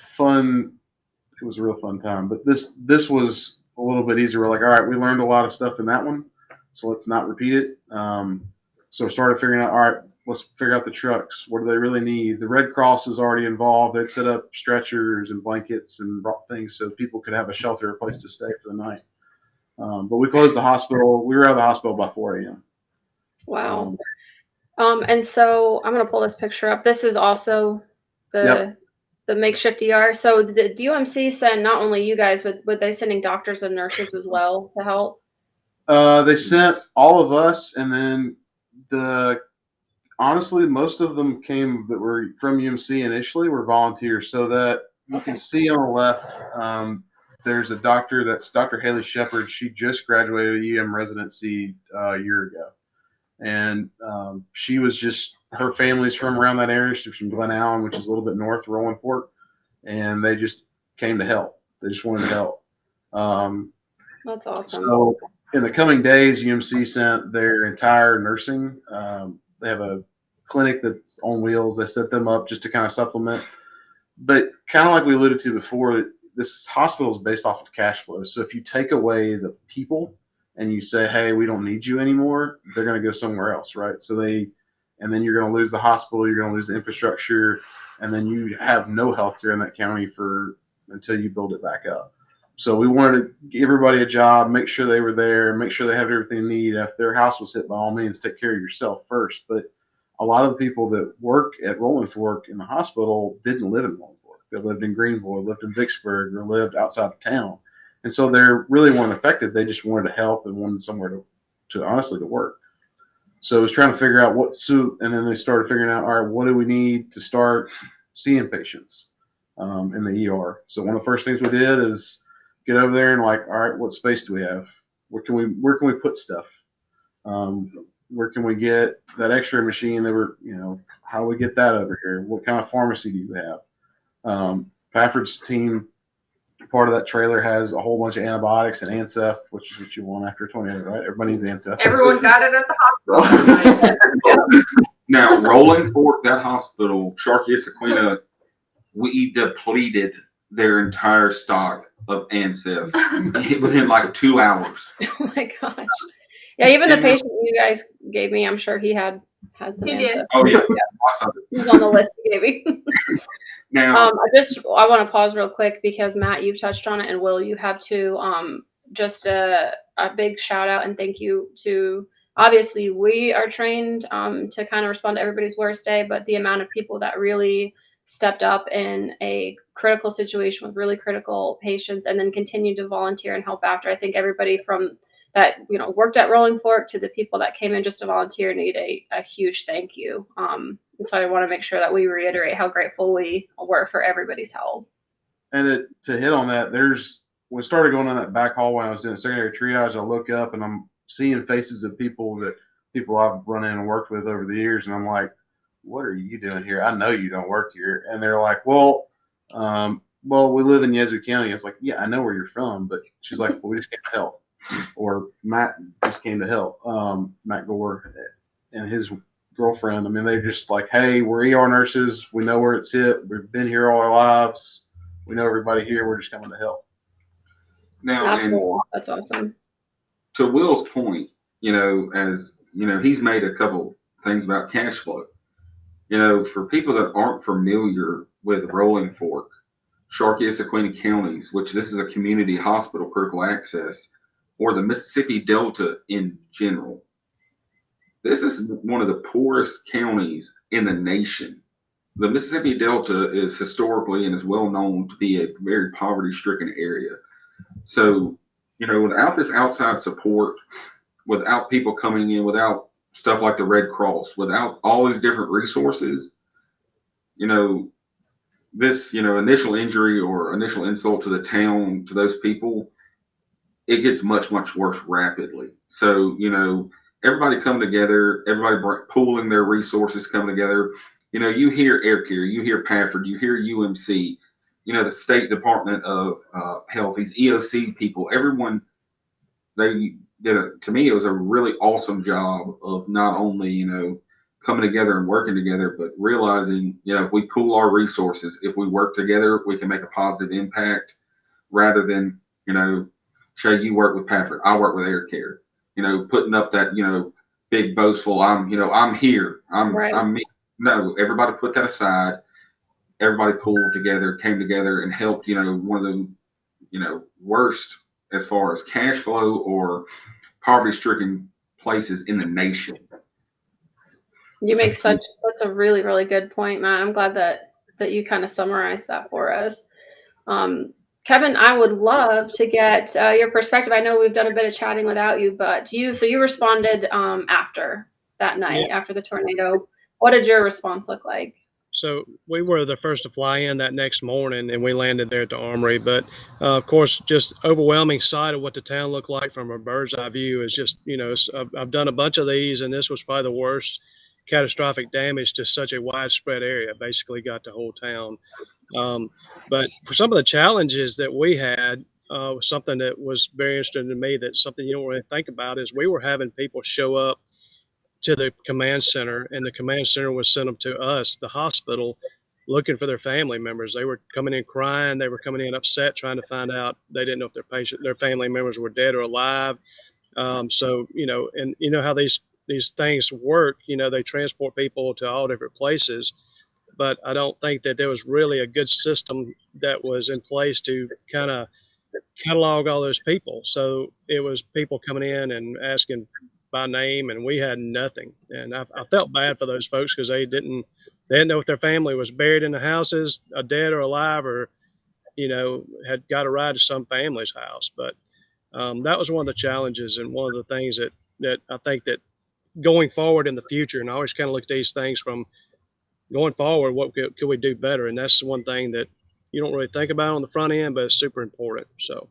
real fun time. But this was a little bit easier. We're like, all right, we learned a lot of stuff in that one, so let's not repeat it. So we started figuring out, all right, let's figure out the trucks. What do they really need? The Red Cross is already involved. They'd set up stretchers and blankets and brought things so people could have a shelter, a place to stay for the night. But we closed the hospital. We were out of the hospital by 4 a.m. Wow. And so I'm going to pull this picture up. This is also the makeshift ER. So the UMC sent not only you guys, but they sending doctors and nurses as well to help? They sent all of us, and then honestly, most of them came that were from UMC initially were volunteers. So that you can see on the left, there's a doctor, that's Dr. Haley Shepard. She just graduated EM residency a year ago. And she was her family's from around that area. She's from Glen Allen, which is a little bit north of Rolling Fork. And they just came to help. They just wanted to help. That's awesome. So in the coming days, UMC sent their entire nursing. They have a clinic that's on wheels. They set them up just to kind of supplement. But kind of like we alluded to before, this hospital is based off of cash flow. So if you take away the people and you say, hey, we don't need you anymore, they're going to go somewhere else, right? And then you're going to lose the hospital, you're going to lose the infrastructure, and then you have no healthcare in that county until you build it back up. So we wanted to give everybody a job, make sure they were there, make sure they have everything they need. If their house was hit, by all means, take care of yourself first. But a lot of the people that work at Rolling Fork in the hospital didn't live in Rolling Fork. They lived in Greenville, lived in Vicksburg, or lived outside of town. And so they really weren't affected. They just wanted to help and wanted somewhere to honestly to work. So it was trying to figure out what suit, and then they started figuring out, all right, what do we need to start seeing patients in the ER? So one of the first things we did is get over there and like, all right, what space do we have? Where can we put stuff? Where can we get that X-ray machine how do we get that over here? What kind of pharmacy do you have? Pafford's team, part of that trailer has a whole bunch of antibiotics and Ancef, which is what you want after a tornado, right? Everybody needs Ancef. Everyone got it at the hospital. Now, Rolling Fork, that hospital, Sharkey Sequina, we depleted their entire stock of Ancef within like 2 hours. Oh my gosh. Yeah, even the patient you guys gave me, I'm sure he had some He Ancef. did. Oh, yeah. Lots of it. He was on the list you gave me. Now, I want to pause real quick because Matt, you've touched on it, and Will, you have too. Just a big shout out and thank you to. Obviously, we are trained to kind of respond to everybody's worst day, but the amount of people that really stepped up in a critical situation with really critical patients and then continued to volunteer and help after. I think everybody from that worked at Rolling Fork to the people that came in just to volunteer need a huge thank you. And so I want to make sure that we reiterate how grateful we were for everybody's help. And to hit on that, we started going on that back hall when I was doing secondary triage. I look up and I'm seeing faces of people I've run in and worked with over the years, and I'm like, "What are you doing here? I know you don't work here." And they're like, "Well, we live in Yazoo County." I was like, "Yeah, I know where you're from," but she's like, "Well, we just came to help." Or Matt just came to help. Matt Gore and his girlfriend. I mean, they're just like, "Hey, we're ER nurses. We know where it's hit. We've been here all our lives. We know everybody here. We're just coming to help." now, That's and cool. That's awesome. to Will's point, as he's made a couple things about cash flow. For people that aren't familiar with Rolling Fork, Sharkey-Essequibo counties, which this is a community hospital, critical access, or the Mississippi Delta in general, this is one of the poorest counties in the nation. The Mississippi Delta is historically and is well known to be a very poverty-stricken area. So, without this outside support, without people coming in, without stuff like the Red Cross, without all these different resources, this, initial injury or initial insult to the town, to those people, it gets much, much worse rapidly. So, everybody come together, everybody pooling their resources come together. You hear AirCare, you hear Pafford, you hear UMC, the State Department of Health, these EOC people, everyone, they did to me, it was a really awesome job of not only, coming together and working together, but realizing, if we pool our resources, if we work together, we can make a positive impact rather than, Shay, you work with Pafford, I work with AirCare, putting up that, big boastful, I'm here, Right. I'm me. No, everybody put that aside. Everybody pulled together, came together and helped, one of the, worst as far as cash flow or poverty stricken places in the nation. You make that's a really, really good point, Matt. I'm glad that you kind of summarized that for us. Kevin, I would love to get your perspective. I know we've done a bit of chatting without you, but you responded after that night, after the tornado. What did your response look like? So we were the first to fly in that next morning, and we landed there at the Armory. But of course, just overwhelming sight of what the town looked like from a bird's eye view is just, I've done a bunch of these, and this was probably the worst catastrophic damage to such a widespread area. Basically, got the whole town. But for some of the challenges that we had, something that was very interesting to me, that something you don't really think about, is we were having people show up to the command center, and the command center was sent them to us, the hospital, looking for their family members. They were coming in crying. They were coming in upset, trying to find out. They didn't know if their family members were dead or alive. So, and how these things work, they transport people to all different places, but I don't think that there was really a good system that was in place to kind of catalog all those people. So it was people coming in and asking by name, and we had nothing. And I felt bad for those folks because they didn't know if their family was buried in the houses, dead or alive, or had got a ride to some family's house. But that was one of the challenges, and one of the things that I think that going forward in the future, and I always kind of look at these things from going forward, what could we do better? And that's one thing that you don't really think about on the front end, but it's super important. So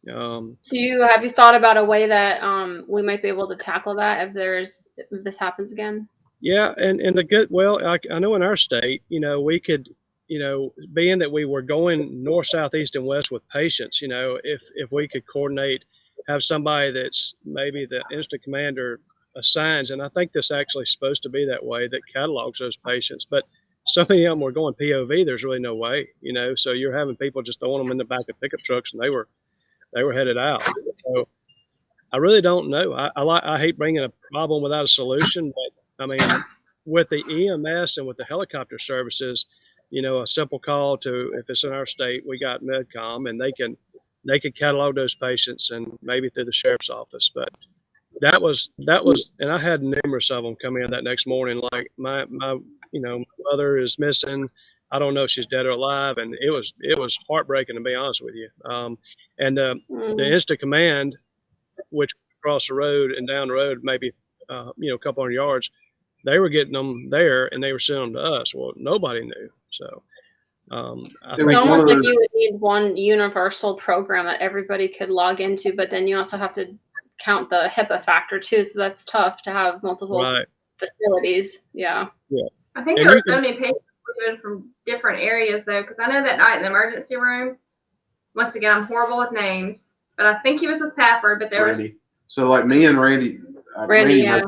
have you thought about a way that we might be able to tackle that if this happens again? Yeah, and I know in our state, we could, being that we were going north, south, east, and west with patients, if we could coordinate, have somebody that's maybe the instant commander assigns, and I think this actually is supposed to be that way, that catalogs those patients, but so many of them were going POV, there's really no way, so you're having people just throwing them in the back of pickup trucks, and they were headed out. So I really don't know. I hate bringing a problem without a solution, but I mean, with the EMS and with the helicopter services, a simple call to, if it's in our state, we got MedCom, and they can catalog those patients and maybe through the sheriff's office. But that was, and I had numerous of them come in that next morning. Like my mother is missing. I don't know if she's dead or alive, and it was heartbreaking, to be honest with you. And the instant command, which across the road and down the road, maybe a couple hundred yards, they were getting them there, and they were sending them to us. Well, nobody knew, so. It's almost like you would need one universal program that everybody could log into, but then you also have to count the HIPAA factor too, so that's tough to have multiple facilities. Yeah. I think there were so many patients from different areas though, because I know that night in the emergency room, once again, I'm horrible with names, but I think he was with Pafford, but there Randy. was. So like me and Randy, yeah.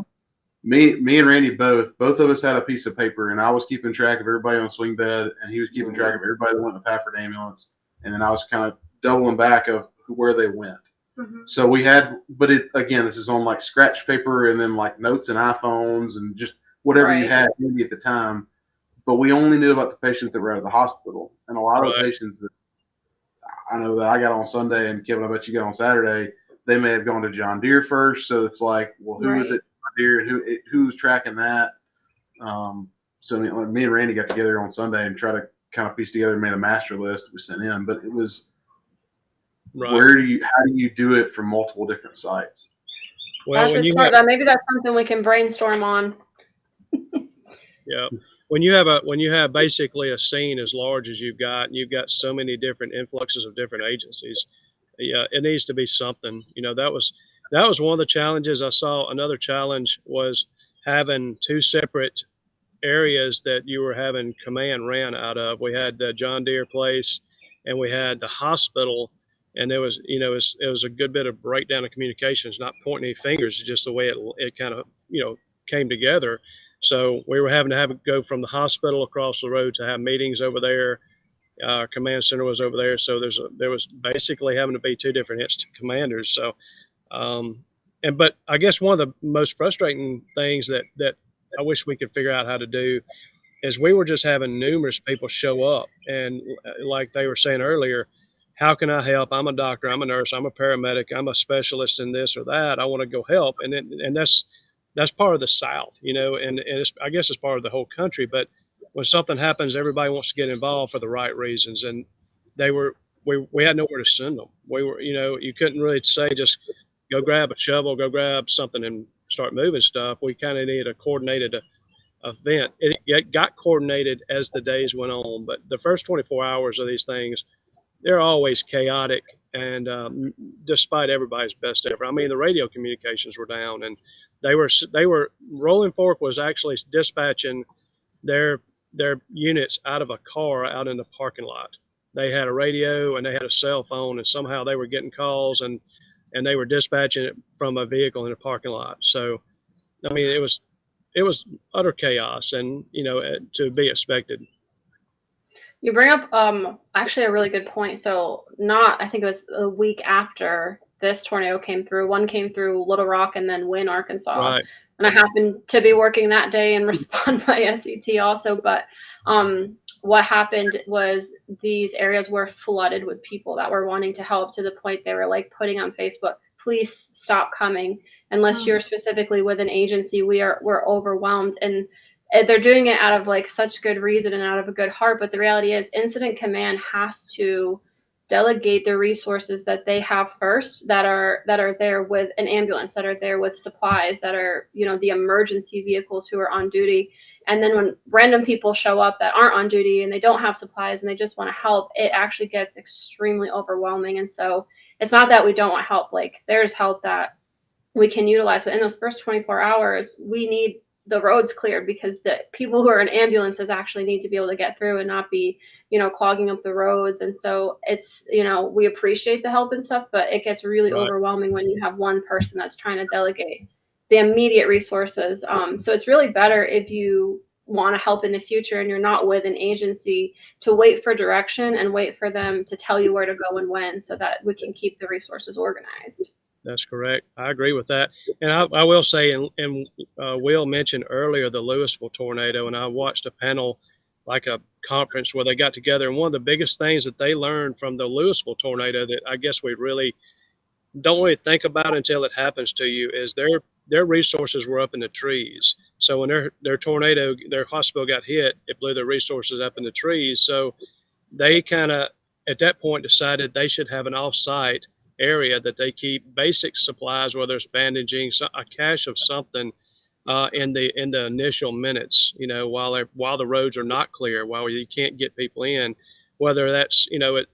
Me and Randy both of us had a piece of paper, and I was keeping track of everybody on the swing bed, and he was keeping track of everybody that went to Pafford ambulance, and then I was kind of doubling back of where they went. Mm-hmm. So we had, but this is on like scratch paper and then like notes and iPhones and just whatever you had maybe at the time. But we only knew about the patients that were at the hospital, and a lot of the patients that I know that I got on Sunday, and Kevin, I bet you got on Saturday, they may have gone to John Deere first. So it's like, well, who is it? And who's tracking that? So me and Randy got together on Sunday and tried to kind of piece together and made a master list that we sent in. But it was how do you do it from multiple different sites? Well, maybe that's something we can brainstorm on. Yeah. When you have basically a scene as large as you've got, and you've got so many different influxes of different agencies, it needs to be something. That was one of the challenges. I saw another challenge was having two separate areas that you were having command ran out of. We had the John Deere place, and we had the hospital, and there was, it was a good bit of breakdown of communications, not pointing any fingers, just the way it kind of, came together. So we were having to go from the hospital across the road to have meetings over there. Our command center was over there. So there was basically having to be two different instant commanders. So, but I guess one of the most frustrating things that I wish we could figure out how to do is we were just having numerous people show up, and like they were saying earlier, how can I help? I'm a doctor, I'm a nurse, I'm a paramedic, I'm a specialist in this or that. I want to go help. And that's part of the South, and I guess it's part of the whole country. But when something happens, everybody wants to get involved for the right reasons. And we had nowhere to send them. We were, you couldn't really say just go grab a shovel, go grab something and start moving stuff. We kind of needed a coordinated event. It got coordinated as the days went on, but the first 24 hours of these things, they're always chaotic, and despite everybody's best effort. I mean, the radio communications were down, and they were Rolling Fork was actually dispatching their units out of a car out in the parking lot. They had a radio and they had a cell phone, and somehow they were getting calls and they were dispatching it from a vehicle in a parking lot. So, I mean, it was utter chaos, and to be expected. You bring up actually a really good point. So I think it was a week after this tornado came through. One came through Little Rock and then Wynne, Arkansas. Right. And I happened to be working that day and respond by SET also. But what happened was these areas were flooded with people that were wanting to help, to the point they were like putting on Facebook, please stop coming. Unless you're specifically with an agency, we're overwhelmed. And they're doing it out of like such good reason and out of a good heart. But the reality is incident command has to delegate the resources that they have first, that are there with an ambulance, that are there with supplies, that are, the emergency vehicles who are on duty. And then when random people show up that aren't on duty and they don't have supplies and they just want to help, it actually gets extremely overwhelming. And so it's not that we don't want help. Like, there's help that we can utilize, but in those first 24 hours, we need the roads cleared, because the people who are in ambulances actually need to be able to get through and not be, clogging up the roads. And so it's, we appreciate the help and stuff, but it gets really overwhelming when you have one person that's trying to delegate the immediate resources. So it's really better if you want to help in the future and you're not with an agency, to wait for direction and wait for them to tell you where to go and when, so that we can keep the resources organized. That's correct. I agree with that. And I will say, and Will mentioned earlier the Louisville tornado, and I watched a panel like a conference where they got together. And one of the biggest things that they learned from the Louisville tornado that I guess we really don't really think about until it happens to you is their resources were up in the trees. So when their hospital got hit, it blew their resources up in the trees. So they kind of at that point decided they should have an off-site area that they keep basic supplies, whether it's bandaging, a cache of something in the initial minutes, while the roads are not clear, while you can't get people in, whether that's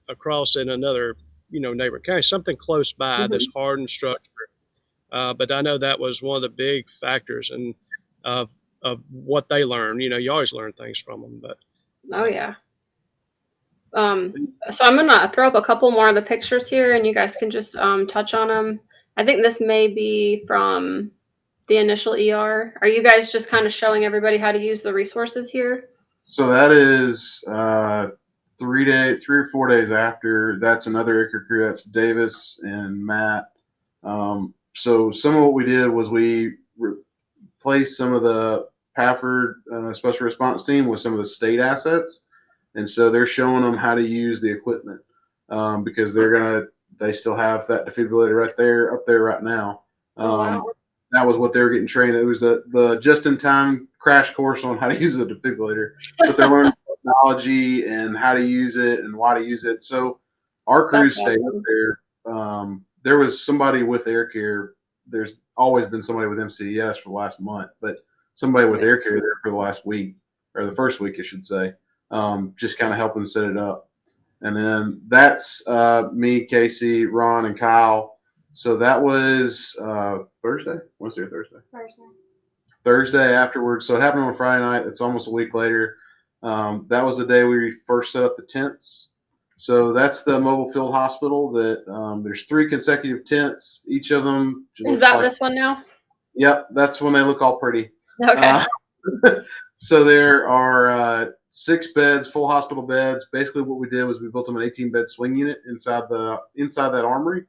across in another neighboring county, something close by that's hardened structure. But I know that was one of the big factors and of what they learned. You always learn things from them. But oh yeah. So I'm gonna throw up a couple more of the pictures here, and you guys can just touch on them. I think this may be from the initial ER. Are you guys just kind of showing everybody how to use the resources here? So that is 3 or 4 days after. That's another AirCare crew. That's Davis and Matt. So some of what we did was we replaced some of the Pafford special response team with some of the state assets. And so they're showing them how to use the equipment because they still have that defibrillator up there right now. Wow. That was what they were getting trained. It was the just-in-time crash course on how to use a defibrillator. But they're learning technology and how to use it and why to use it. So our crews stayed up there. There was somebody with AirCare. There's always been somebody with MCES for the last month, but somebody with AirCare there for the last week, or the first week, I should say, just kind of helping set it up. And then that's me, Casey, Ron, and Kyle. So that was Thursday? Wednesday or Thursday? Thursday afterwards. So it happened on Friday night. It's almost a week later. That was the day we first set up the tents. So that's the mobile field hospital that there's 3 consecutive tents. Each of them. Is that this one now? Yep. That's when they look all pretty. Okay. So there are 6 beds, full hospital beds. Basically what we did was we built them an 18-bed swing unit inside that armory,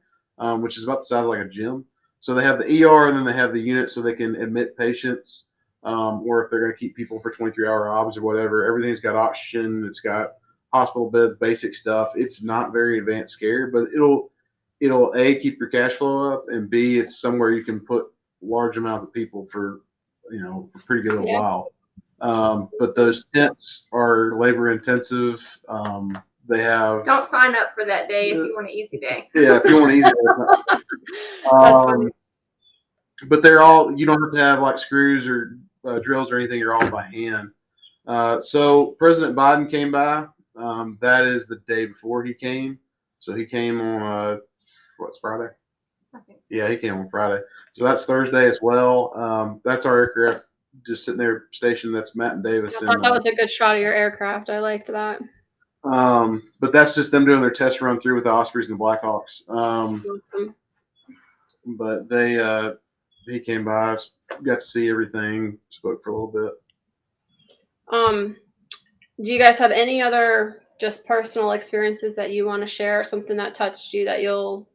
which is about the size of like a gym. So they have the ER and then they have the unit so they can admit patients, or if they're going to keep people for 23-hour obs or whatever. Everything's got oxygen. It's got hospital beds, basic stuff. It's not very advanced care, but it'll A, keep your cash flow up, and B, it's somewhere you can put large amounts of people for a pretty good while. But those tents are labor intensive. They have. Don't sign up for that day if you want an easy day. Yeah, if you want an easy day. That's funny. But they're all. You don't have to have like screws or drills or anything. You're all by hand. So President Biden came by. That is the day before he came. So he came on what's Friday? Yeah, he came on Friday. So that's Thursday as well. That's our aircraft just sitting there stationed. That's Matt and Davis. I thought that was a good shot of your aircraft. I liked that. But that's just them doing their test run through with the Ospreys and the Blackhawks. Awesome. But he came by, got to see everything, spoke for a little bit. Do you guys have any other just personal experiences that you want to share, something that touched you that you'll,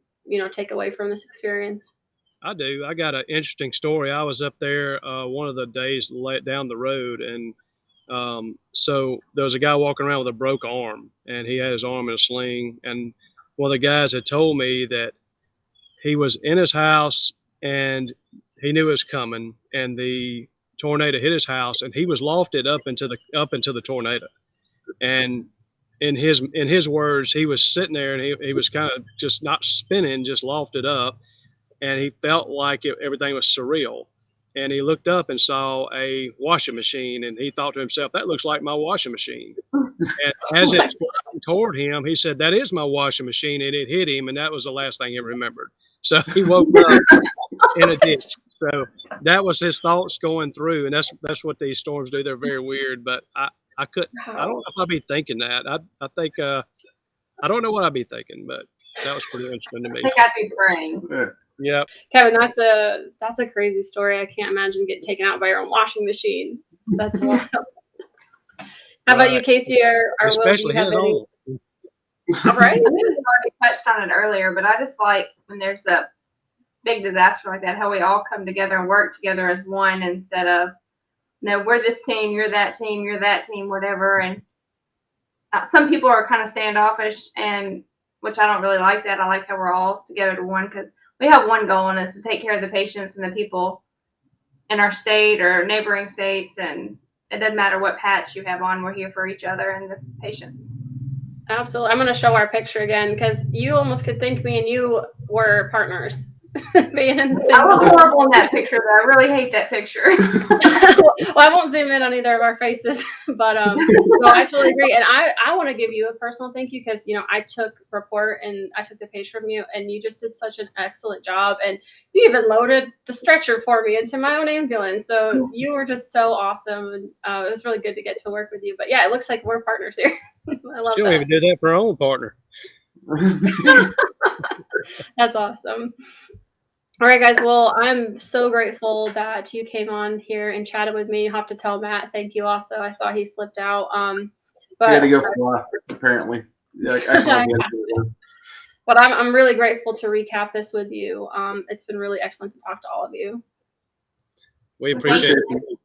take away from this experience? I do. I got an interesting story. I was up there one of the days down the road, and so there was a guy walking around with a broke arm, and he had his arm in a sling. And one of the guys had told me that he was in his house, and he knew it was coming, and the tornado hit his house, and he was lofted up into the tornado. And in his words, he was sitting there, and he was kind of just not spinning, just lofted up. And he felt like everything was surreal. And he looked up and saw a washing machine, and he thought to himself, that looks like my washing machine. And as it's flying toward him, he said, that is my washing machine, and it hit him, and that was the last thing he remembered. So he woke up in a ditch. So that was his thoughts going through, and that's what these storms do. They're very weird, but I don't know if I'd be thinking that. I think I don't know what I'd be thinking, but that was pretty interesting to me. I think I'd be praying. Yeah. Kevin, that's a crazy story. I can't imagine getting taken out by your own washing machine. That's wild. How about you, Casey, or especially Will? Do you have any? All right. I think we already touched on it earlier, but I just like when there's a big disaster like that, how we all come together and work together as one instead of, we're this team, you're that team, whatever. And some people are kind of standoffish, and which I don't really like that. I like how we're all together to one, because we have one goal, and it's to take care of the patients and the people in our state or neighboring states. And it doesn't matter what patch you have on, we're here for each other and the patients. Absolutely. I'm going to show our picture again, because you almost could think me and you were partners. Being in the same I look horrible in that picture, though. I really hate that picture. Well, I won't zoom in on either of our faces, but no, I totally agree. And I want to give you a personal thank you, because I took report and I took the page from you, and you just did such an excellent job, and you even loaded the stretcher for me into my own ambulance. So you were just so awesome, and it was really good to get to work with you. But yeah, it looks like we're partners here. I love She don't even do that for her own partner. That's awesome. All right, guys. Well, I'm so grateful that you came on here and chatted with me. You have to tell Matt thank you also. I saw he slipped out. But he had to go fly, apparently. Yeah, but I'm really grateful to recap this with you. It's been really excellent to talk to all of you. We appreciate it.